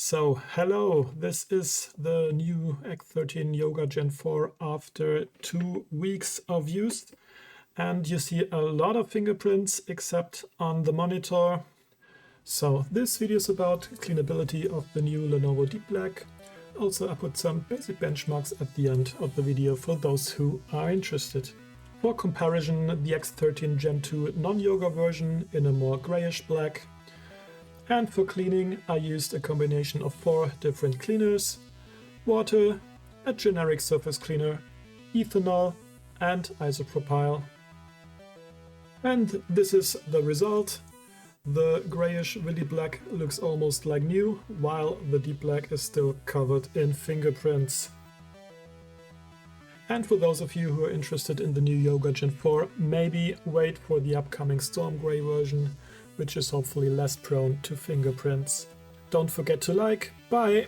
So, hello, this is the new X13 Yoga Gen 4 after 2 weeks of use. And you see a lot of fingerprints except on the monitor. So this video is about cleanability of the new Lenovo Deep Black. Also, I put some basic benchmarks at the end of the video for those who are interested. For comparison, the X13 Gen 2 non-yoga version in a more grayish black. And for cleaning, I used a combination of 4 different cleaners: water, a generic surface cleaner, ethanol, and isopropyl. And this is the result. The grayish really black looks almost like new, while the deep black is still covered in fingerprints. And for those of you who are interested in the new Yoga Gen 4, maybe wait for the upcoming Storm Grey version, which is hopefully less prone to fingerprints. Don't forget to like. Bye!